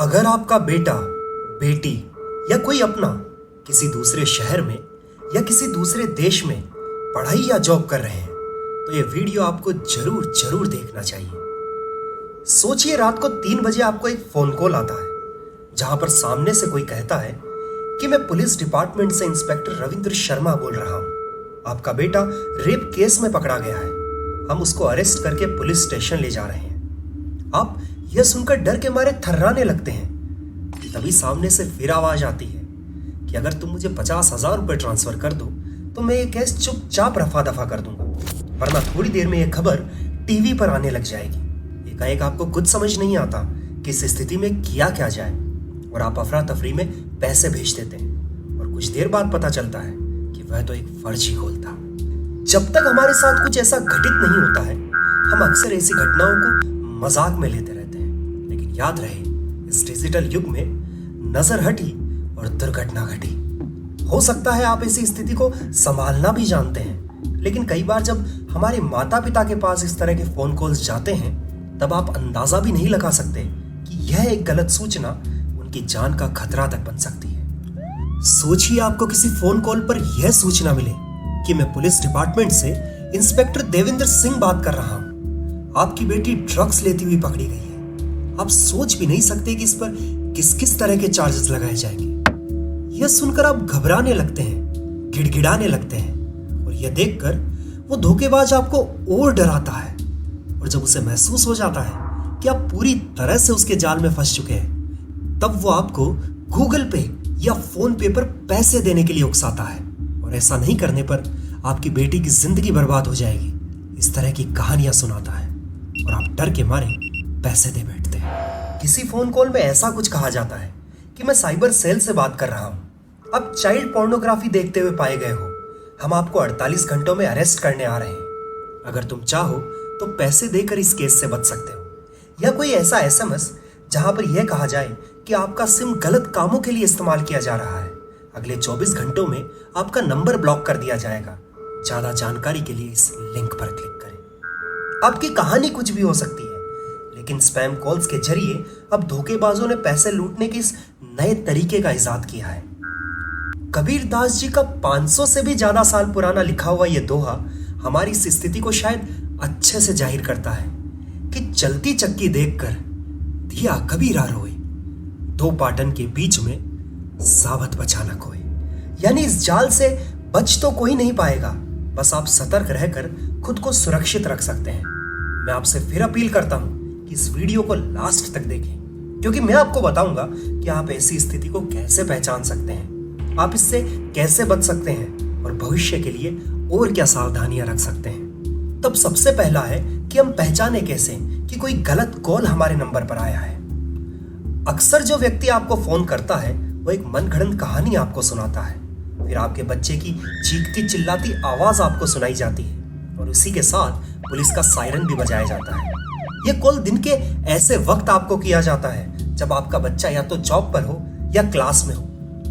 अगर आपका बेटा, बेटी या कोई अपना किसी दूसरे शहर में या किसी दूसरे देश में पढ़ाई या जॉब कर रहे हैं तो ये वीडियो आपको जरूर जरूर देखना चाहिए। सोचिए रात को 3 बजे आपको एक फोन कॉल आता है जहां पर सामने से कोई कहता है कि मैं पुलिस डिपार्टमेंट से इंस्पेक्टर रविंद्र शर्मा बोल रहा हूं। आपका बेटा रेप केस में पकड़ा गया है, हम उसको अरेस्ट करके पुलिस स्टेशन ले जा रहे हैं। आप यह सुनकर डर के मारे थर्राने लगते हैं। तभी सामने से फिर आवाज आती है कि अगर तुम मुझे 50,000 रुपए ट्रांसफर कर दो तो मैं ये केस चुपचाप रफा दफा कर दूंगा, वरना थोड़ी देर में यह खबर टीवी पर आने लग जाएगी। एकाएक आपको कुछ समझ नहीं आता कि इस स्थिति में किया क्या जाए और आप अफरा तफरी में पैसे भेज देते हैं और कुछ देर बाद पता चलता है कि वह तो एक फर्जी कॉल था। जब तक हमारे साथ कुछ ऐसा घटित नहीं होता है हम अक्सर ऐसी घटनाओं को मजाक में लेते रहते हैं, लेकिन याद रहे इस डिजिटल युग में नजर हटी और दुर्घटना घटी। हो सकता है आप ऐसी स्थिति को संभालना भी जानते हैं, लेकिन कई बार जब हमारे माता पिता के पास इस तरह के फोन कॉल्स जाते हैं तब आप अंदाजा भी नहीं लगा सकते कि यह एक गलत सूचना उनकी जान का खतरा तक बन सकती है। सोचिए आपको किसी फोन कॉल पर यह सूचना मिले कि मैं पुलिस डिपार्टमेंट से इंस्पेक्टर देवेंद्र सिंह बात कर रहा हूं, आपकी बेटी ड्रग्स लेती हुई पकड़ी गई है। आप सोच भी नहीं सकते कि इस पर किस किस तरह के चार्जेस लगाए जाएंगे। यह सुनकर आप घबराने लगते हैं, गिड़गिड़ाने लगते हैं और यह देखकर वो धोखेबाज आपको और डराता है। और जब उसे महसूस हो जाता है कि आप पूरी तरह से उसके जाल में फंस चुके हैं, तब वो आपको गूगल पे या फोन पे पर पैसे देने के लिए उकसाता है और ऐसा नहीं करने पर आपकी बेटी की जिंदगी बर्बाद हो जाएगी। इस तरह की कहानियां सुनाता है और आप डर के मारे पैसे दे बैठते हैं। किसी फोन कॉल में ऐसा कुछ कहा जाता है कि मैं साइबर सेल से बात कर रहा हूं, आप चाइल्ड पोर्नोग्राफी देखते हुए पाए गए हो, हम आपको 48 घंटों में अरेस्ट करने आ रहे हैं। अगर तुम चाहो तो पैसे देकर इस केस से बच सकते हो। या कोई ऐसा एसएमएस जहां पर यह कहा जाए कि आपका सिम गलत कामों के लिए इस्तेमाल किया जा रहा है, अगले 24 घंटों में आपका नंबर ब्लॉक कर दिया जाएगा। ज्यादा जानकारी के लिए इस लिंक पर क्लिक करें। आपकी कहानी कुछ भी हो सकती है, लेकिन स्पैम कॉल्स के जरिए अब धोखेबाजों ने पैसे लूटने के इस नए तरीके का इजाद किया है। कबीर दास जी का 500 से भी ज्यादा साल पुराना लिखा हुआ यह दोहा हमारी इस स्थिति को शायद अच्छे से जाहिर करता है कि चलती चक्की देखकर दिया कबीरा रोए, दो पाटन के बीच में सावत बचाना कोई। यानी इस जाल से बच तो कोई नहीं पाएगा, बस आप सतर्क रहकर खुद को सुरक्षित रख सकते हैं। मैं आपसे फिर अपील करता हूं कि इस वीडियो को लास्ट तक देखें, क्योंकि मैं आपको बताऊंगा कि आप ऐसी स्थिति को कैसे पहचान सकते हैं, आप इससे कैसे बच सकते हैं और भविष्य के लिए और क्या सावधानियां रख सकते हैं। तब सबसे पहला है कि हम पहचाने कैसे कि कोई गलत कॉल हमारे नंबर पर आया है। अक्सर जो व्यक्ति आपको फोन करता है वो एक मनगढ़ंत कहानी आपको सुनाता है, फिर आपके बच्चे की चीखती चिल्लाती आवाज आपको सुनाई जाती है और उसी के साथ पुलिस का सायरन भी बजाया जाता है। यह कॉल दिन के ऐसे वक्त आपको किया जाता है जब आपका बच्चा या तो जॉब पर हो या क्लास में हो,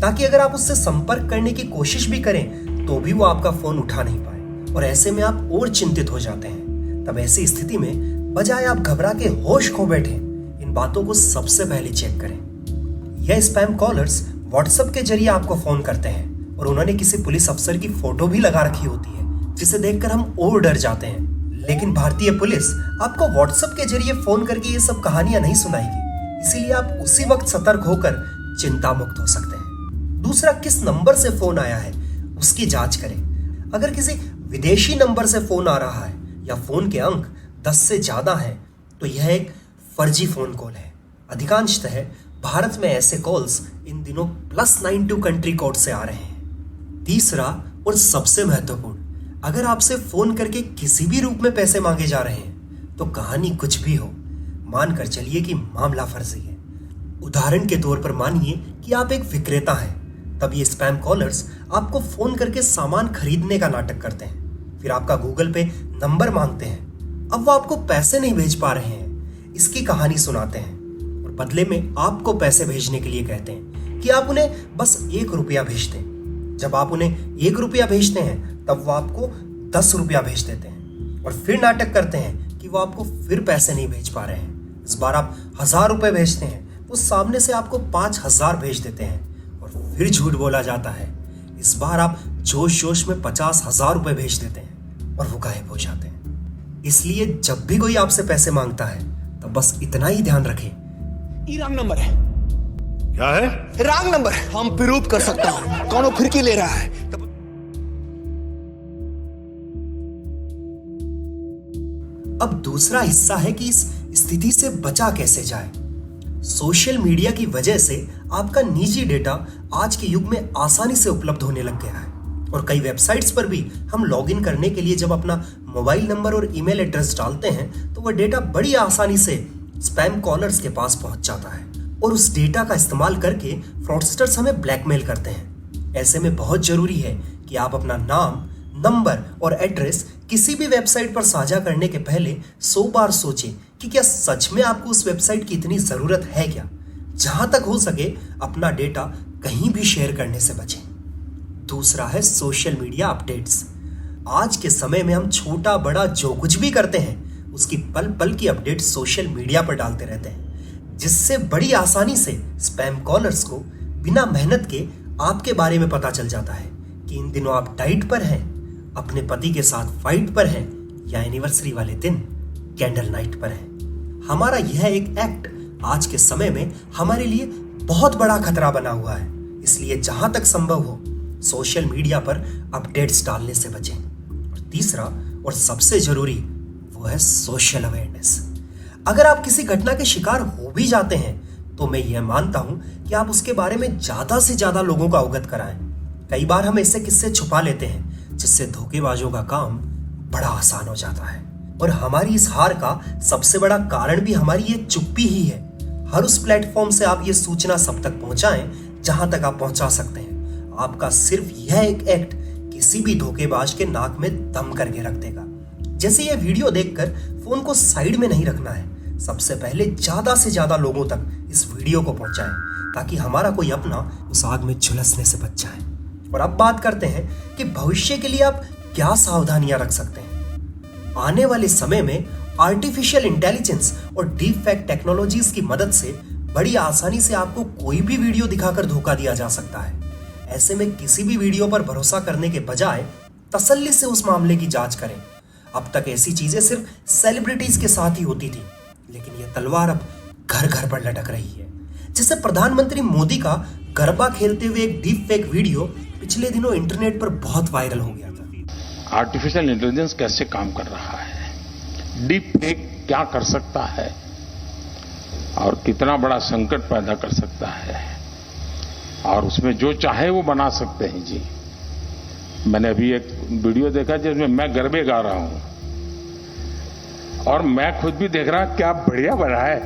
ताकि अगर आप उससे संपर्क करने की कोशिश भी करें तो भी वो आपका फोन उठा नहीं पाए और ऐसे में आप और चिंतित हो जाते हैं। तब ऐसी स्थिति में बजाय आप घबरा के होश खो बैठे, इन बातों को सबसे पहले चेक करें। यह स्पैम कॉलर्स व्हाट्सएप के जरिए आपको फोन करते हैं और उन्होंने किसी पुलिस अफसर की फोटो भी लगा रखी होती है, जिसे देखकर हम और डर जाते हैं। लेकिन भारतीय पुलिस आपको व्हाट्सएप के जरिए फोन करके ये सब कहानियां नहीं सुनाएगी, इसीलिए आप उसी वक्त सतर्क होकर चिंता मुक्त हो सकते हैं। दूसरा, किस नंबर से फोन आया है उसकी जांच करें। अगर किसी विदेशी नंबर से फोन आ रहा है या फोन के अंक 10 से ज्यादा हैं तो यह एक फर्जी फोन कॉल है। अधिकांशतः भारत में ऐसे कॉल्स इन दिनों +92 कंट्री कोड से आ रहे हैं। तीसरा और सबसे महत्वपूर्ण, अगर आपसे फोन करके किसी भी रूप में पैसे मांगे जा रहे हैं तो कहानी कुछ भी हो, मानकर चलिए कि मामला फर्जी है। उदाहरण के तौर पर मानिए कि आप एक विक्रेता हैं, तब ये स्पैम कॉलर्स आपको फोन करके सामान खरीदने का नाटक करते हैं, फिर आपका गूगल पे नंबर मांगते हैं। अब वो आपको पैसे नहीं भेज पा रहे हैं, इसकी कहानी सुनाते हैं और बदले में आपको पैसे भेजने के लिए कहते हैं कि आप उन्हें बस 1 रुपया भेज दें। जब आप उन्हें 1 रुपया भेजते हैं तब वो आपको 10 रुपया भेज देते हैं और फिर नाटक करते हैं कि वो आपको फिर पैसे नहीं भेज पा रहे हैं। इस बार आप 1000 रुपए भेजते हैं, वो तो सामने से आपको 5,000 भेज देते हैं और फिर झूठ बोला जाता है। इस बार आप जोश जोश में 50,000 रुपए भेज देते हैं और वो गायब हो जाते हैं। इसलिए जब भी कोई आपसे पैसे मांगता है तो बस इतना ही ध्यान रखें, ये रॉन्ग नंबर है। क्या है? Wrong number. हम प्रूव कर सकता हूं कौन फिरकी ले रहा है। अब दूसरा हिस्सा है कि इस स्थिति से बचा कैसे जाए। सोशल मीडिया की वजह से आपका निजी डेटा आज के युग में आसानी से उपलब्ध होने लग गया है और कई वेबसाइट्स पर भी हम लॉगिन करने के लिए जब अपना मोबाइल नंबर और ईमेल एड्रेस डालते हैं तो वह डेटा बड़ी आसानी से स्पैम कॉलर्स के पास पहुंच जाता है और उस डेटा का इस्तेमाल करके फ्रॉडस्टर्स हमें ब्लैकमेल करते हैं। ऐसे में बहुत जरूरी है कि आप अपना नाम, नंबर और एड्रेस किसी भी वेबसाइट पर साझा करने के पहले 100 बार सोचें कि क्या सच में आपको उस वेबसाइट की इतनी जरूरत है क्या। जहां तक हो सके अपना डेटा कहीं भी शेयर करने से बचें। दूसरा है सोशल मीडिया अपडेट्स। आज के समय में हम छोटा बड़ा जो कुछ भी करते हैं उसकी पल पल की अपडेट सोशल मीडिया पर डालते रहते हैं, जिससे बड़ी आसानी से स्पैम कॉलर्स को बिना मेहनत के आपके बारे में पता चल जाता है कि इन दिनों आप डाइट पर हैं, अपने पति के साथ फाइट पर हैं या एनिवर्सरी वाले दिन कैंडल नाइट पर हैं। हमारा यह एक एक्ट आज के समय में हमारे लिए बहुत बड़ा खतरा बना हुआ है। इसलिए जहां तक संभव हो सोशल मीडिया पर अपडेट्स डालने से बचें। और तीसरा और सबसे जरूरी वो है सोशल अवेयरनेस। अगर आप किसी घटना के शिकार हो भी जाते हैं तो मैं यह मानता हूं कि आप उसके बारे में ज्यादा से ज्यादा लोगों को अवगत कराएं। कई बार हम ऐसे किस्से छुपा लेते हैं जिससे धोखेबाजों का काम बड़ा आसान हो जाता है और हमारी इस हार का सबसे बड़ा कारण भी हमारी ये चुप्पी ही है। हर उस प्लेटफॉर्म से आप ये सूचना सब तक पहुंचाएं जहां तक आप पहुंचा सकते हैं। आपका सिर्फ यह एक एक्ट किसी भी धोखेबाज के नाक में दम करके रख देगा। जैसे यह वीडियो देखकर फोन को साइड में नहीं रखना है, सबसे पहले ज्यादा से ज्यादा लोगों तक इस वीडियो को पहुंचाएं ताकि हमारा कोई अपना उस आग में झुलसने से बच जाए। और अब बात करते हैं कि भविष्य के लिए आप क्या सावधानियां रख सकते हैं। आने वाले समय में आर्टिफिशियल इंटेलिजेंस और डीप फेक टेक्नोलॉजीज की मदद से बड़ी आसानी से आपको कोई भी वीडियो दिखाकर धोखा दिया जा सकता है। ऐसे में किसी भी वीडियो पर भरोसा करने के बजाय तसल्ली से उस मामले की जांच करें। अब तक ऐसी चीजें सिर्फ सेलिब्रिटीज के साथ ही होती थी, लेकिन यह तलवार अब घर घर पर लटक रही है। जैसे प्रधानमंत्री मोदी का गरबा खेलते हुए एक डीप फेक वीडियो पिछले दिनों इंटरनेट पर बहुत वायरल हो गया था। आर्टिफिशियल इंटेलिजेंस कैसे काम कर रहा है, डीप फेक क्या कर सकता है और कितना बड़ा संकट पैदा कर सकता है और उसमें जो चाहे वो बना सकते हैं जी। मैंने अभी एक वीडियो देखा जिसमें मैं गरबे गा रहा हूं और मैं खुद भी देख रहा क्या बढ़िया बना है।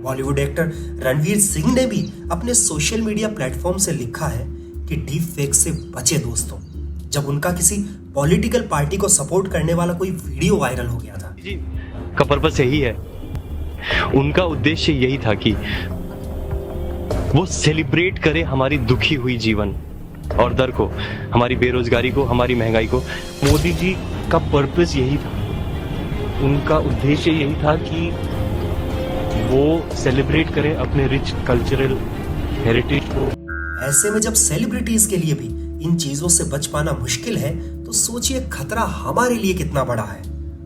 बॉलीवुड एक्टर रणवीर सिंह ने भी अपने सोशल मीडिया प्लेटफॉर्म से लिखा है कि डीप फेक से बचे दोस्तों, जब उनका किसी पॉलिटिकल पार्टी को सपोर्ट करने वाला कोई वीडियो वायरल हो गया था। का पर्पस यही है, उनका उद्देश्य यही था कि वो सेलिब्रेट करे हमारी दुखी हुई जीवन और दर को, हमारी बेरोजगारी को, हमारी महंगाई को। मोदी जी का पर्पस यही था, उनका उद्देश्य यही था कि वो सेलिब्रेट करे अपने रिच कल्चरल हेरिटेज को। ऐसे में जब सेलिब्रिटीज के लिए भी इन चीजों से बच पाना मुश्किल है तो सोचिए खतरा हमारे लिए कितना बड़ा है।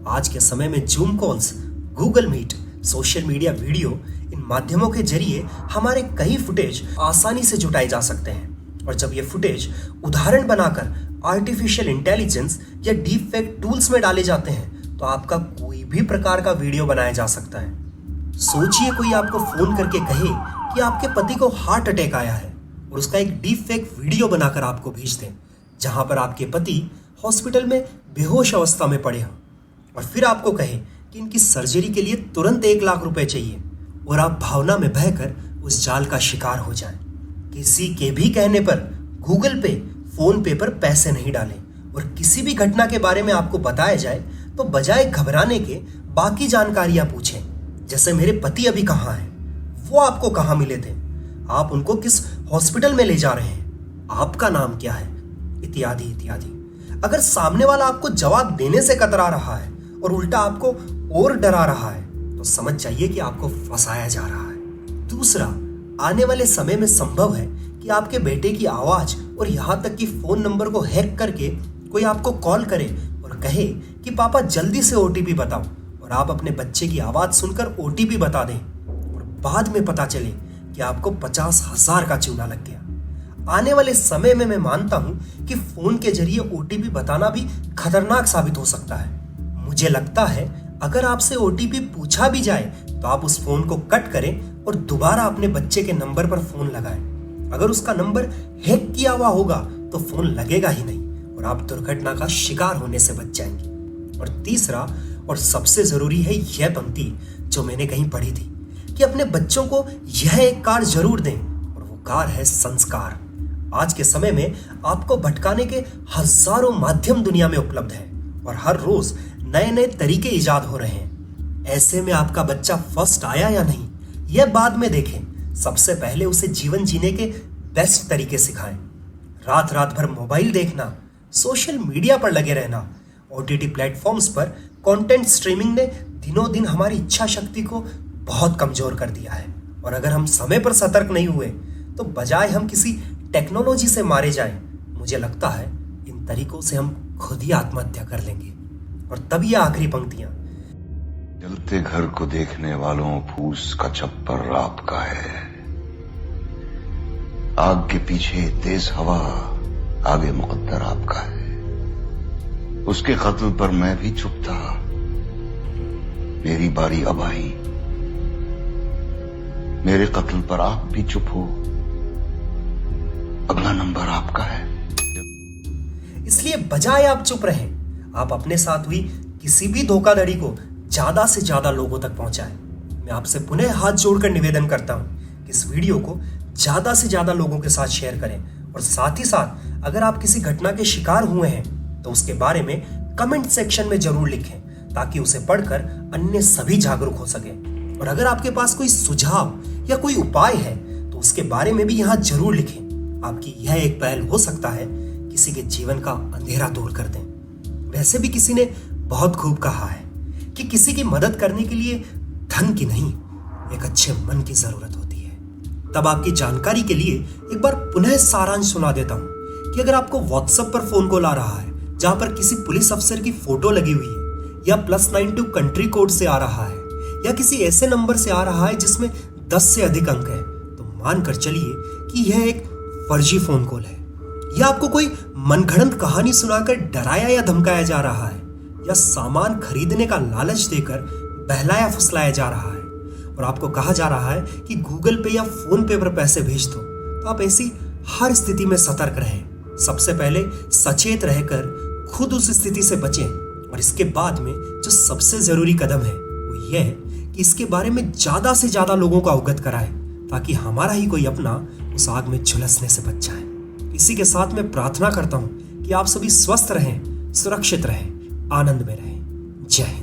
आज के समय में Zoom calls, Google Meet, social media video, इन माध्यमों के जरिए हमारे कई फुटेज आसानी से जुटाए जा सकते हैं और जब ये फुटेज उदाहरण बनाकर आर्टिफिशियल इंटेलिजेंस या डीप फेक टूल्स में डाले जाते हैं तो आपका कोई भी प्रकार का वीडियो बनाया जा सकता है। सोचिए कोई आपको फोन करके कहे कि आपके पति को हार्ट अटैक आया है और उसका एक डीप फेक वीडियो बनाकर आपको भेज दें जहां पर आपके पति हॉस्पिटल में बेहोश अवस्था में पड़े हों और फिर आपको कहे कि इनकी सर्जरी के लिए तुरंत 1 लाख रुपए चाहिए और आप भावना में बहकर उस जाल का शिकार हो जाएं। किसी के भी कहने पर गूगल पे, फोन पे पर पैसे नहीं डालें और किसी भी घटना के बारे में आपको बताया जाए तो बजाय घबराने के बाकी जानकारियां पूछें, जैसे मेरे पति अभी कहाँ हैं, वो आपको कहाँ मिले थे, आप उनको किस हॉस्पिटल में ले जा रहे हैं, आपका नाम क्या है, इत्यादि इत्यादि। अगर सामने वाला आपको जवाब देने से कतरा रहा है और उल्टा आपको और डरा रहा है तो समझ जाइए कि आपको फंसाया जा रहा है। दूसरा, आने वाले समय में संभव है कि आपके बेटे की आवाज और यहां तक कि फोन नंबर को हैक करके कोई आपको कॉल करे और कहे कि पापा जल्दी से ओटीपी बताओ, और आप अपने बच्चे की आवाज सुनकर ओटीपी बता दें और बाद में पता चले कि आपको 50,000 का चूना लग गया। आने वाले समय में मैं मानता हूं कि फोन के जरिए ओटीपी बताना भी खतरनाक साबित हो सकता है। मुझे लगता है अगर आपसे ओटीपी पूछा भी जाए तो आप उस फोन को कट करें और दोबारा अपने बच्चे के नंबर पर फोन लगाएं। अगर उसका नंबर हैक किया हुआ होगा तो फोन लगेगा ही नहीं और आप दुर्घटना का शिकार होने से बच जाएंगे। और तीसरा और सबसे जरूरी है यह पंक्ति जो मैंने कहीं पढ़ी थी कि अपने बच्चों को यह एक कार जरूर दें, और वो कार है संस्कार। आज के समय में आपको भटकाने के हजारों माध्यम दुनिया में उपलब्ध है और हर रोज नए नए तरीके इजाद हो रहे हैं। ऐसे में आपका बच्चा फर्स्ट आया या नहीं यह बाद में देखें, सबसे पहले उसे जीवन जीने के बेस्ट तरीके सिखाएं। रात रात भर मोबाइल देखना, सोशल मीडिया पर लगे रहना, ओटीटी प्लेटफॉर्म्स पर कंटेंट स्ट्रीमिंग ने दिनों दिन हमारी इच्छा शक्ति को बहुत कमजोर कर दिया है। और अगर हम समय पर सतर्क नहीं हुए तो बजाय हम किसी टेक्नोलॉजी से मारे जाएं, मुझे लगता है इन तरीकों से हम खुद ही आत्महत्या कर लेंगे। और तब ये आखिरी पंक्तियां, जलते घर को देखने वालों फूस का छप्पर आपका है, आग के पीछे तेज हवा, आगे मुकद्दर आपका है। उसके कत्ल पर मैं भी चुप था, मेरी बारी अब आई, मेरे कत्ल पर आप भी चुप हो, अगला नंबर आपका है। इसलिए बजाय आप चुप रहें, आप अपने साथ हुई किसी भी धोखाधड़ी को ज्यादा से ज्यादा लोगों तक पहुंचाएं। मैं आपसे पुनः हाथ जोड़कर निवेदन करता हूं कि इस वीडियो को ज्यादा से ज्यादा लोगों के साथ शेयर करें, और साथ ही साथ अगर आप किसी घटना के शिकार हुए हैं तो उसके बारे में कमेंट सेक्शन में जरूर लिखें ताकि उसे पढ़कर अन्य सभी जागरूक हो सके। और अगर आपके पास कोई सुझाव या कोई उपाय है तो उसके बारे में भी यहां जरूर लिखें। आपकी यह एक पहल हो सकता है किसी के जीवन का अंधेरा दूर कर दें। वैसे भी किसी ने बहुत खूब कहा है कि किसी की मदद करने के लिए धन की नहीं, एक अच्छे मन की जरूरत होती है। तब आपकी जानकारी के लिए एक बार पुनः सारांश सुना देता हूं कि अगर आपको व्हाट्सएप पर फोन कॉल आ रहा है जहां पर किसी पुलिस अफसर की फोटो लगी हुई है, या +92 कंट्री कोड से आ रहा है, या किसी ऐसे नंबर से आ रहा है जिसमें 10 से अधिक अंक है, तो मानकर चलिए कि यह एक फर्जी फोन कॉल है, या आपको कोई मनगढ़ंत कहानी सुनाकर डराया या धमकाया जा रहा है, या सामान खरीदने का लालच देकर बहलाया फुसलाया जा रहा है और आपको कहा जा रहा है कि गूगल पे या फोन पे पर पैसे भेज दो, तो आप ऐसी हर स्थिति में सतर्क रहें। सबसे पहले सचेत रहकर खुद उस स्थिति से बचें, और इसके बाद में जो सबसे जरूरी कदम है वो यह है कि इसके बारे में ज्यादा से ज्यादा लोगों को अवगत कराएं ताकि हमारा ही कोई अपना उस आग में झुलसने से बच जाए। इसी के साथ मैं प्रार्थना करता हूं कि आप सभी स्वस्थ रहें, सुरक्षित रहें, आनंद में रहें। जय हिंद।